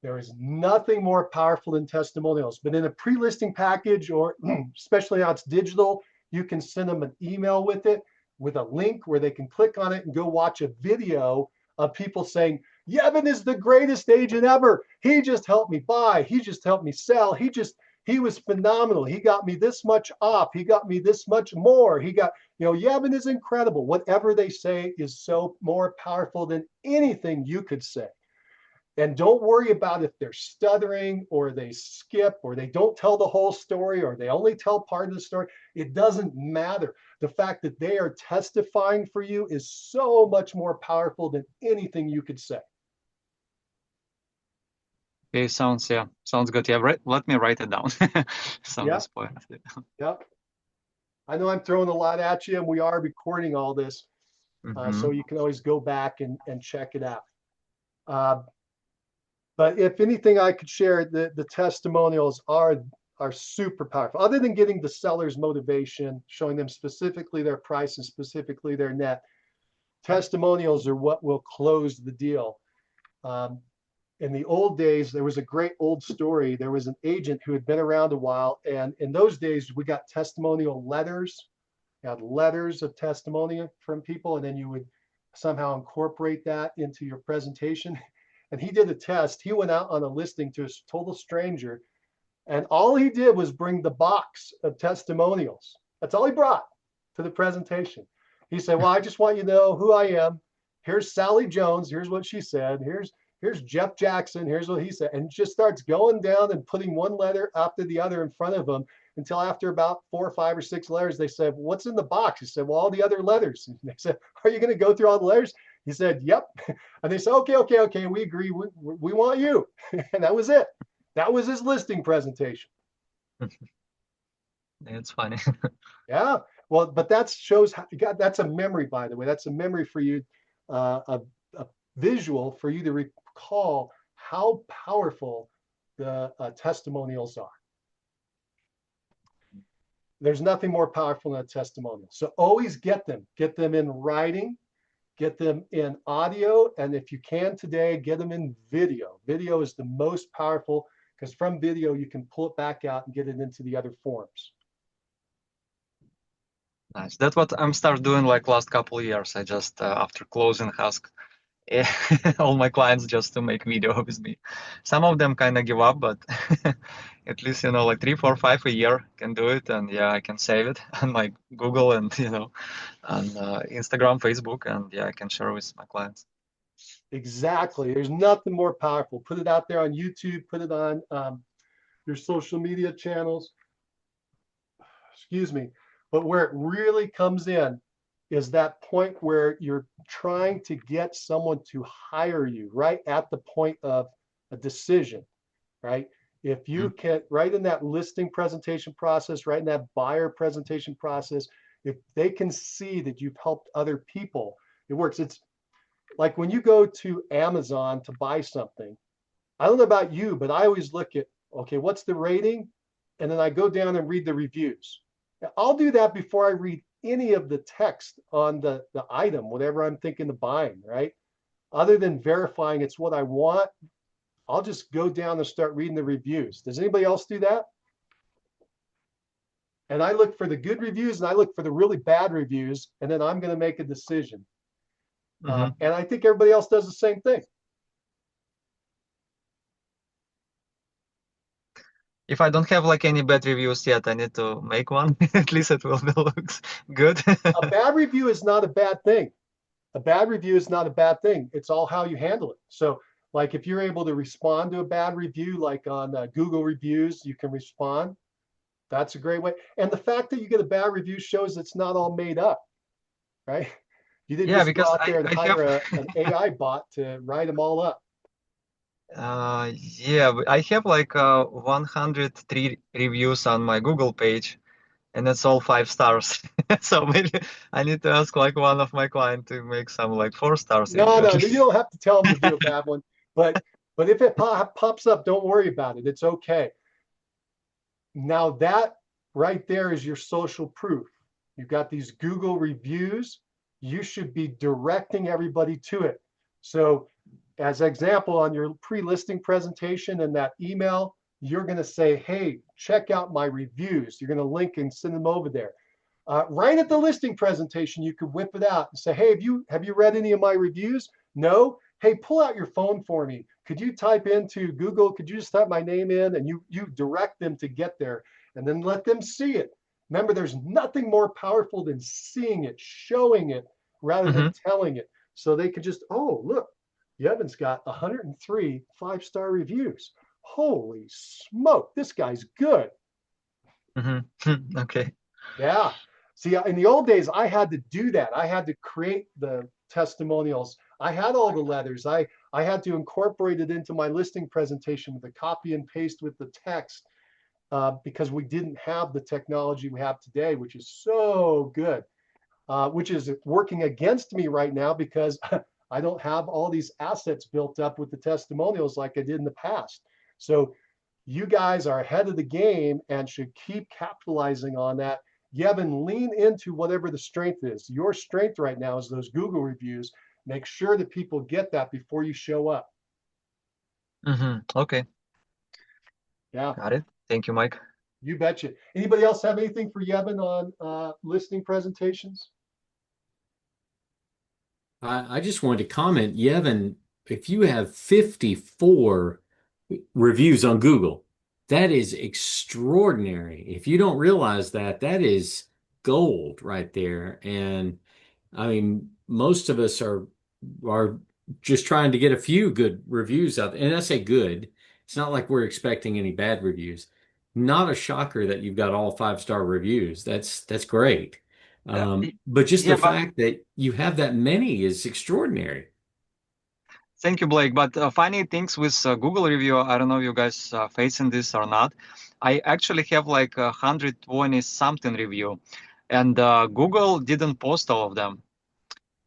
There is nothing more powerful than testimonials. But in a pre-listing package, or especially now it's digital, you can send them an email with it, with a link where they can click on it and go watch a video of people saying, Yevon is the greatest agent ever. He just helped me buy. He just helped me sell. He was phenomenal. He got me this much off. He got me this much more. He got, Yevon is incredible. Whatever they say is so more powerful than anything you could say. And don't worry about if they're stuttering or they skip or they don't tell the whole story or they only tell part of the story. It doesn't matter. The fact that they are testifying for you is so much more powerful than anything you could say. Okay, sounds good. Yeah, let me write it down. Yep. Yep. I know I'm throwing a lot at you, and we are recording all this, so you can always go back and check it out. But if anything I could share, the testimonials are super powerful. Other than getting the seller's motivation, showing them specifically their price and specifically their net, testimonials are what will close the deal. In the old days, there was a great old story. There was an agent who had been around a while, and in those days, we got testimonial letters. You had letters of testimony from people, and then you would somehow incorporate that into your presentation. And he did a test. He went out on a listing to a total stranger, and all he did was bring the box of testimonials. That's all he brought to the presentation. He said, well, I just want you to know who I am. here's Sally Jones, here's what she said, here's Jeff Jackson, here's what he said, and just starts going down and putting one letter after the other in front of them until after about 4 or 5 or 6 letters, they said, what's in the box? He said, well, all the other letters. And they said, are you going to go through all the letters? He said, yep. And they said, okay, we agree. We want you. And that was it. That was his listing presentation. It's funny. Yeah. Well, but that shows how, God, that's a memory, by the way. That's a memory for you, a visual for you to recall how powerful the testimonials are. There's nothing more powerful than a testimonial. So always get them in writing, get them in audio, and if you can today, get them in video. Video is the most powerful because from video, you can pull it back out and get it into the other forms. Nice. That's what I'm start doing like last couple of years. I just after closing ask all my clients just to make video with me. Some of them kind of give up, but at least, you know, like 3, 4, 5 a year can do it. And yeah, I can save it on my Google and, you know, on Instagram, Facebook, and yeah, I can share with my clients. Exactly. There's nothing more powerful. Put it out there on YouTube, put it on your social media channels. Excuse me. But where it really comes in is that point where you're trying to get someone to hire you right at the point of a decision, right? If you can, right in that listing presentation process, right in that buyer presentation process, if they can see that you've helped other people, it works. It's like when you go to Amazon to buy something, I don't know about you, but I always look at, okay, what's the rating? And then I go down and read the reviews. I'll do that before I read any of the text on the item, whatever I'm thinking of buying, right? Other than verifying it's what I want, I'll just go down and start reading the reviews. Does anybody else do that? And I look for the good reviews and I look for the really bad reviews, and then I'm going to make a decision. And I think everybody else does the same thing. If I don't have like any bad reviews yet, I need to make one. At least it will look good. A bad review is not a bad thing. A bad review is not a bad thing. It's all how you handle it. So like if you're able to respond to a bad review, like on Google reviews, you can respond. That's a great way. And the fact that you get a bad review shows it's not all made up, right? You didn't just go out there and hire an AI bot to write them all up. Yeah, I have like 103 reviews on my Google page, and it's all 5 stars. So maybe I need to ask like one of my clients to make some like 4 stars. No, you don't have to tell them to do a bad one. But if it pops up, don't worry about it. It's okay. Now that right there is your social proof. You've got these Google reviews. You should be directing everybody to it. So as an example, on your pre-listing presentation and that email, you're going to say, hey, check out my reviews. You're going to link and send them over there. Right at the listing presentation, you could whip it out and say, hey, have you read any of my reviews? No? Hey, pull out your phone for me. Could you type into Google? Could you just type my name in? And you direct them to get there and then let them see it. Remember, there's nothing more powerful than seeing it, showing it, rather than telling it. So they could just, oh, look, Yevin's got 103 5-star reviews. Holy smoke, this guy's good. Okay. Yeah. See, in the old days, I had to do that. I had to create the testimonials. I had all the letters. I had to incorporate it into my listing presentation with a copy and paste with the text because we didn't have the technology we have today, which is so good, which is working against me right now because I don't have all these assets built up with the testimonials like I did in the past. So you guys are ahead of the game and should keep capitalizing on that. Yevon, lean into whatever the strength is. Your strength right now is those Google reviews. Make sure that people get that before you show up. Okay. Yeah. Got it. Thank you, Mike. You betcha. Anybody else have anything for Yevon on listing presentations? I just wanted to comment, Yevon, if you have 54 reviews on Google, that is extraordinary. If you don't realize that, that is gold right there. And I mean, most of us are are just trying to get a few good reviews out there. And I say good, it's not like we're expecting any bad reviews. Not a shocker that you've got all 5-star reviews. That's great. But just the Yeah, but fact that you have that many is extraordinary. thank you, Blake. But funny things with Google review, I don't know if you guys facing this or not. I actually have like 120 something review, and Google didn't post all of them.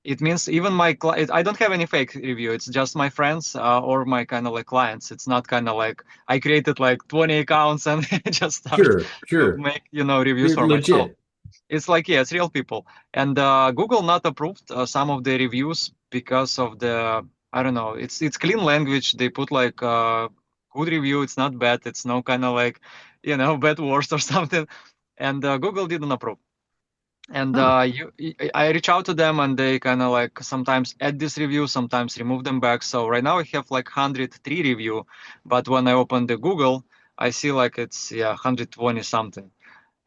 It means even I don't have any fake review. It's just my friends or my kind of like clients. It's not kind of like I created like 20 accounts and just start Sure, to sure. make, reviews They're for myself. legit. It's like, yeah, it's real people. And Google not approved some of the reviews because of the, I don't know, it's clean language. They put like good review. It's not bad. It's no kind of like, bad words or something. And Google didn't approve. And Huh. I reach out to them and they kind of like sometimes add this review, sometimes remove them back. So right now I have like 103 review, but when I open the Google, I see like it's 120 something.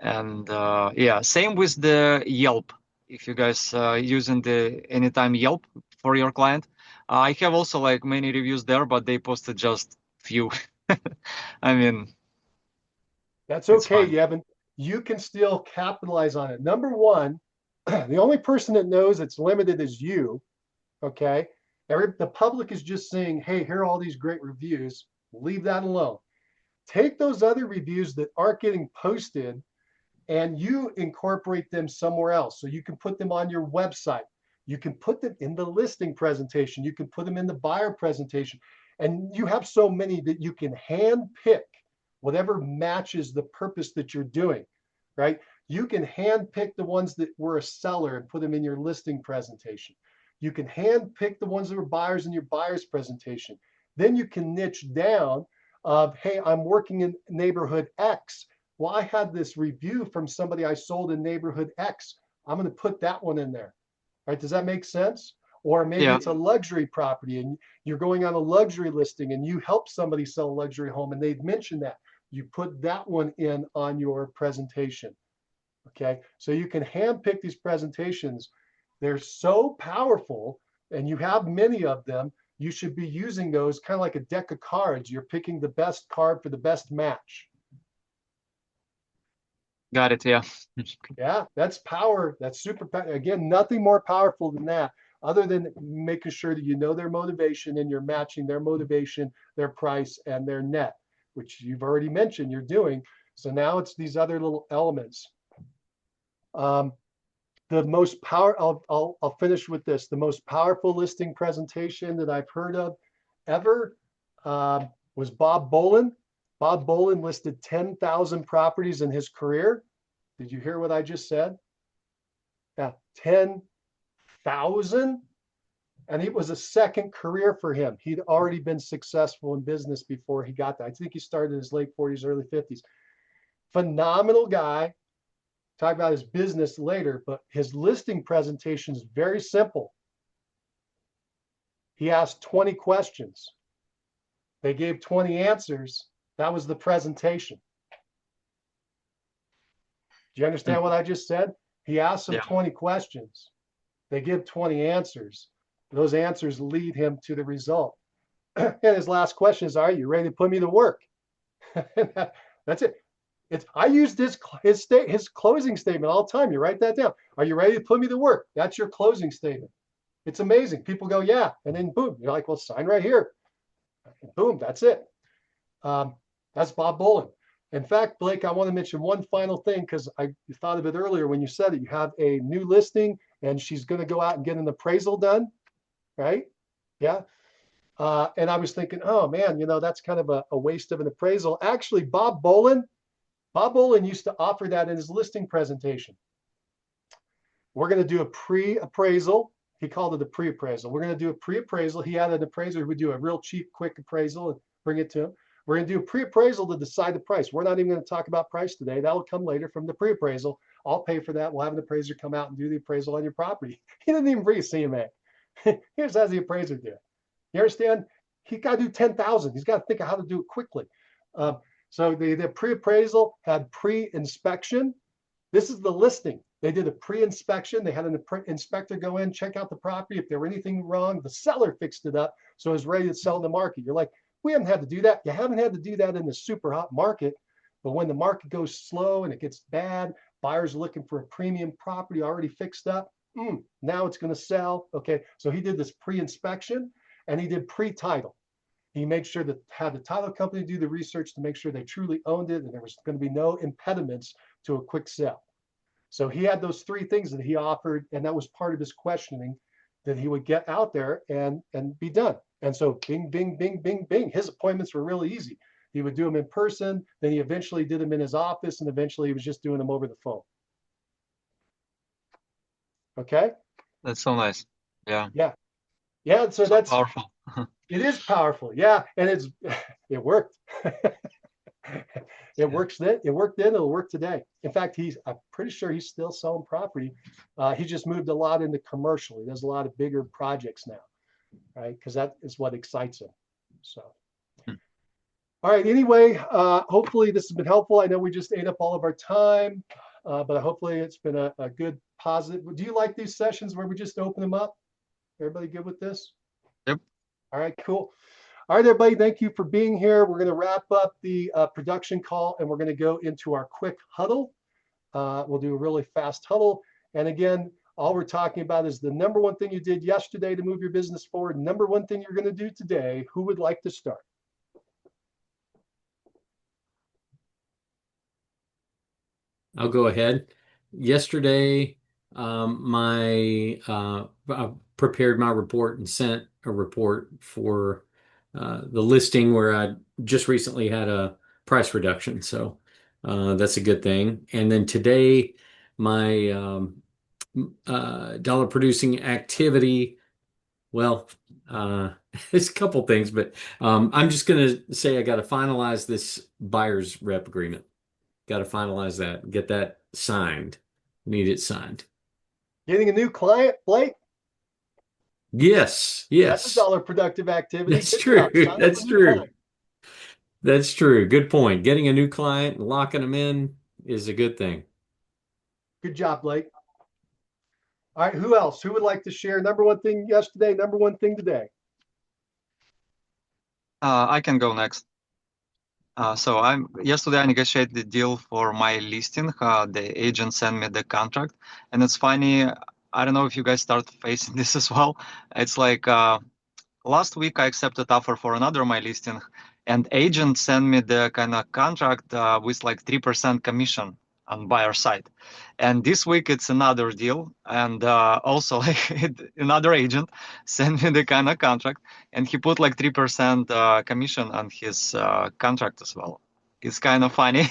And yeah, same with the Yelp. If you guys using the anytime Yelp for your client, I have also like many reviews there, but they posted just few. I mean, That's it's okay, fine. Yevon. You can still capitalize on it. Number one, the only person that knows it's limited is you. Okay. The public is just saying, hey, here are all these great reviews. Leave that alone. Take those other reviews that aren't getting posted and you incorporate them somewhere else. So you can put them on your website. You can put them in the listing presentation. You can put them in the buyer presentation. And you have so many that you can hand pick whatever matches the purpose that you're doing, right? You can hand pick the ones that were a seller and put them in your listing presentation. You can hand pick the ones that were buyers in your buyer's presentation. Then you can niche down of, hey, I'm working in neighborhood X. Well, I had this review from somebody I sold in neighborhood X. I'm going to put that one in there. Right? Does that make sense? Or maybe Yeah, it's a luxury property and you're going on a luxury listing and you help somebody sell a luxury home and they've mentioned that. You put that one in on your presentation. Okay. So you can handpick these presentations. They're so powerful and you have many of them. You should be using those kind of like a deck of cards. You're picking the best card for the best match. got it. Yeah. Yeah, that's power. That's super. Again, nothing more powerful than that, other than making sure that you know their motivation and you're matching their motivation, their price, and their net, which you've already mentioned you're doing. So now it's these other little elements. The most power. I'll finish with this. The most powerful listing presentation that I've heard of ever was Bob Bolin. Bob Bolin listed 10,000 properties in his career. Did you hear what I just said? Yeah, 10,000. And it was a second career for him. He'd already been successful in business before he got there. I think he started in his late 40s, early 50s. Phenomenal guy. Talk about his business later, but his listing presentation is very simple. He asked 20 questions. They gave 20 answers. That was the presentation. Do you understand what I just said? He asked them Yeah. 20 questions. They give 20 answers. Those answers lead him to the result. And his last question is, are you ready to put me to work? That's it. I used his closing statement all the time. You write that down. Are you ready to put me to work? That's your closing statement. It's amazing. People go, yeah. And then boom, you're like, well, sign right here. And boom, that's it. That's Bob Bolin. In fact, Blake, I want to mention one final thing because I thought of it earlier when you said it. You have a new listing and she's going to go out and get an appraisal done, right? Yeah. And I was thinking, oh man, that's kind of a waste of an appraisal. Actually, Bob Bolin used to offer that in his listing presentation. We're going to do a pre-appraisal. He called it a pre-appraisal. We're going to do a pre-appraisal. He had an appraiser who would do a real cheap, quick appraisal and bring it to him. We're going to do a pre-appraisal to decide the price. We're not even going to talk about price today. That'll come later from the pre-appraisal. I'll pay for that. We'll have an appraiser come out and do the appraisal on your property. He didn't even bring a CMA. Here's how the appraiser did. You understand? He got to do 10,000. He's got to think of how to do it quickly. So the pre-appraisal had pre-inspection. This is the listing. They did a pre-inspection. They had an inspector go in, check out the property. If there were anything wrong, the seller fixed it up so it was ready to sell in the market. You're like, we haven't had to do that. You haven't had to do that in the super hot market. But when the market goes slow and it gets bad, buyers are looking for a premium property already fixed up. Now it's going to sell. Okay, so he did this pre-inspection and he did pre-title. He made sure to have the title company do the research to make sure they truly owned it and there was going to be no impediments to a quick sell. So he had those three things that he offered, and that was part of his questioning, that he would get out there and be done. And so bing, bing, bing, bing, bing. His appointments were really easy. He would do them in person, then he eventually did them in his office, and eventually he was just doing them over the phone. Okay? That's so nice. Yeah. Yeah. Yeah, so that's powerful. It is powerful. Yeah, and it worked. It works then. It worked then. It'll work today. In fact, I'm pretty sure he's still selling property. He just moved a lot into commercial. He does a lot of bigger projects now, right? Because that is what excites him. So, all right. Anyway, hopefully this has been helpful. I know we just ate up all of our time, but hopefully it's been a good positive. Do you like these sessions where we just open them up? Everybody good with this? Yep. All right, cool. All right, everybody, thank you for being here. We're going to wrap up the production call and we're going to go into our quick huddle. We'll do a really fast huddle. And again, all we're talking about is the number one thing you did yesterday to move your business forward. Number one thing you're going to do today. Who would like to start? I'll go ahead. Yesterday, I prepared my report and sent a report for the listing where I just recently had a price reduction. So that's a good thing. And then today, my dollar producing activity, well, it's a couple things, but I'm just going to say I got to finalize this buyer's rep agreement. Got to finalize that, get that signed. Need it signed. Getting a new client, Blake? Yes, That's a yes. dollar productive activity. That's Good true. job. Sign up That's a new true. client. That's true. Good point. Getting a new client and locking them in is a good thing. Good job, Blake. All right, who else? Who would like to share number one thing yesterday, number one thing today? I can go next. So yesterday I negotiated the deal for my listing. The agent sent me the contract, and it's funny. I don't know if you guys start facing this as well. It's like last week I accepted offer for another my listing, and agent sent me the kind of contract with like 3% commission on buyer side. And this week it's another deal, and also like another agent sent me the kind of contract, and he put like 3% commission on his contract as well. It's kind of funny.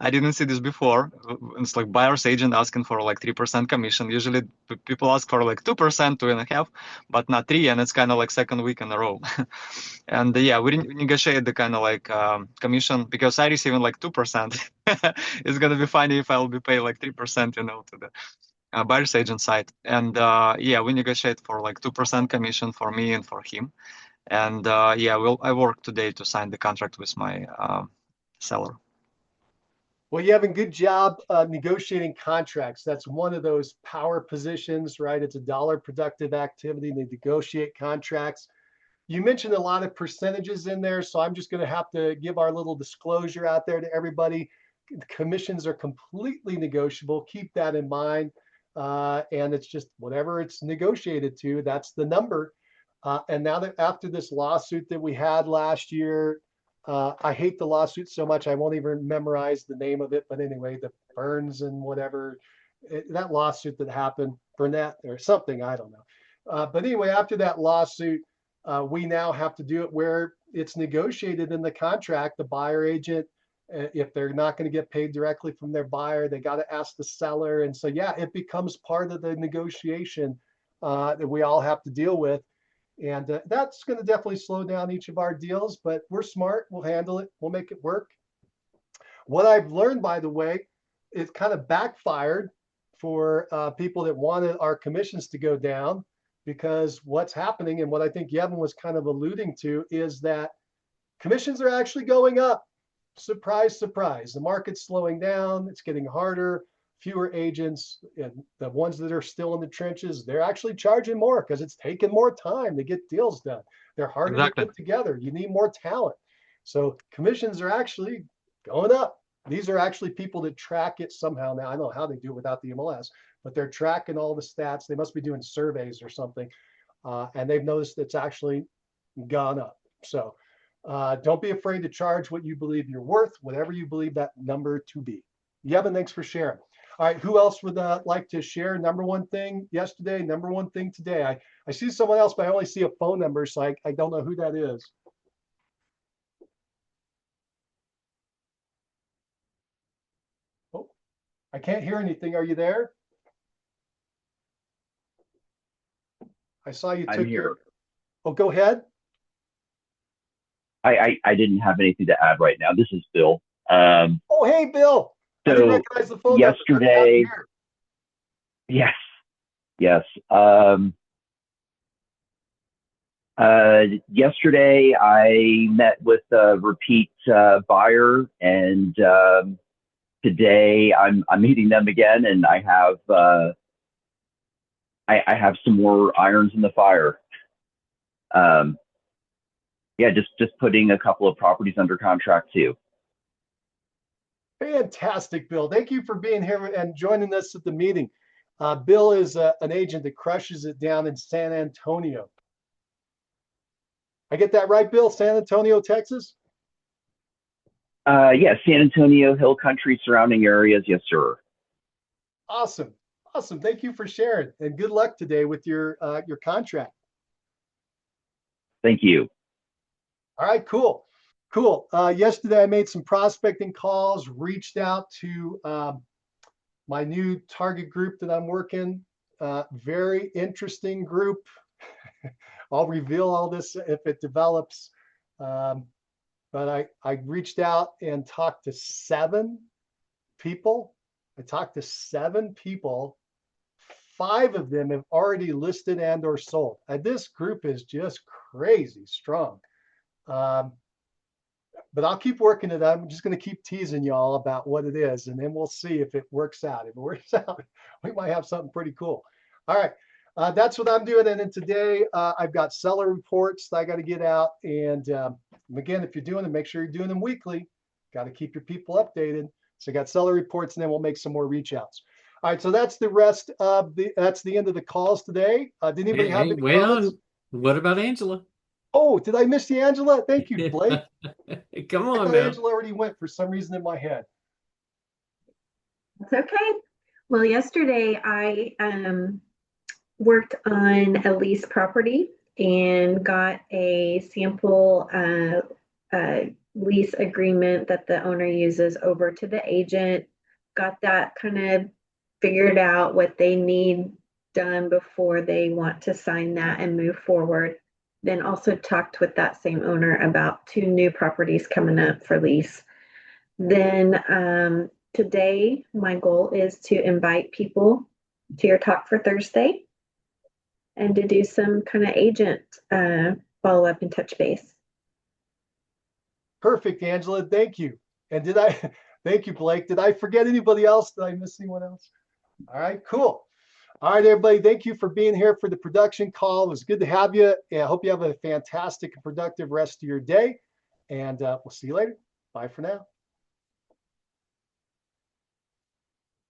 I didn't see this before. It's like buyer's agent asking for like 3% commission. Usually people ask for like 2%, 2.5%, but not 3%, and it's kind of like second week in a row. And yeah, we negotiated the kind of like commission because I receiving like 2%. It's gonna be funny if I'll be paid like 3%, to the buyer's agent side. And yeah, we negotiate for like 2% commission for me and for him. And yeah, I work today to sign the contract with my seller. Well, you're having a good job negotiating contracts. That's one of those power positions, right? It's a dollar productive activity to negotiate contracts. You mentioned a lot of percentages in there, so I'm just going to have to give our little disclosure out there to everybody. Commissions are completely negotiable. Keep that in mind. And it's just whatever it's negotiated to, that's the number. And now that after this lawsuit that we had last year, I hate the lawsuit so much I won't even memorize the name of it. But anyway, the Burns and whatever, that lawsuit that happened, Burnett or something, I don't know. But anyway, after that lawsuit, we now have to do it where it's negotiated in the contract. The buyer agent, if they're not going to get paid directly from their buyer, they got to ask the seller. And so, yeah, it becomes part of the negotiation that we all have to deal with. And that's going to definitely slow down each of our deals, but we're smart. We'll handle it. We'll make it work. What I've learned, by the way, it kind of backfired for people that wanted our commissions to go down, because what's happening, and what I think Yevon was kind of alluding to, is that commissions are actually going up. Surprise, surprise. The market's slowing down. It's getting harder fewer agents, and the ones that are still in the trenches, they're actually charging more because it's taking more time to get deals done. They're harder Exactly. to put together. You need more talent. So commissions are actually going up. These are actually people that track it somehow. Now, I don't know how they do it without the MLS, but they're tracking all the stats. They must be doing surveys or something. And they've noticed it's actually gone up. So don't be afraid to charge what you believe you're worth, whatever you believe that number to be. Yevon, thanks for sharing. All right, who else would like to share number one thing yesterday, number one thing today? I see someone else, but I only see a phone number, so I don't know who that is. Oh, I can't hear anything. Are you there? I saw you I'm took here. your. Oh, go ahead. I didn't have anything to add right now. This is Bill. Oh, hey, Bill. I didn't So recognize the phone yesterday, number. yes, yes. Yesterday I met with a repeat buyer, and today I'm meeting them again, and I have some more irons in the fire. Yeah, just putting a couple of properties under contract too. Fantastic, Bill. Thank you for being here and joining us at the meeting. Bill is an agent that crushes it down in San Antonio. I get that right, Bill? San Antonio, Texas? Yes, San Antonio, Hill Country, surrounding areas. Yes, sir. Awesome. Awesome. Thank you for sharing, and good luck today with your contract. Thank you. All right, cool. Cool. Yesterday, I made some prospecting calls, reached out to my new target group that I'm working. Very interesting group. I'll reveal all this if it develops. But I reached out and talked to 7 people. I talked to 7 people. 5 of them have already listed and or sold. And this group is just crazy strong. But I'll keep working it. I'm just going to keep teasing y'all about what it is, and then we'll see if it works out. If it works out, we might have something pretty cool. All right. That's what I'm doing. And then today I've got seller reports that I got to get out. And again, if you're doing them, make sure you're doing them weekly. Got to keep your people updated. So I got seller reports, and then we'll make some more reach outs. All right. So that's the rest of that's the end of the calls today. Did anybody have any comments? What about Angela? Oh, did I miss the Angela? Thank you, Blake. Come I on, thought man. Angela already went for some reason in my head. It's okay. Well, yesterday I worked on a lease property and got a sample lease agreement that the owner uses over to the agent. Got that kind of figured out what they need done before they want to sign that and move forward. Then also talked with that same owner about 2 new properties coming up for lease. Then today, my goal is to invite people to your talk for Thursday and to do some kind of agent follow up and touch base. Perfect, Angela. Thank you. And thank you, Blake. Did I forget anybody else? Did I miss anyone else? All right, cool. All right, everybody. Thank you for being here for the production call. It was good to have you. I hope you have a fantastic and productive rest of your day. And we'll see you later. Bye for now.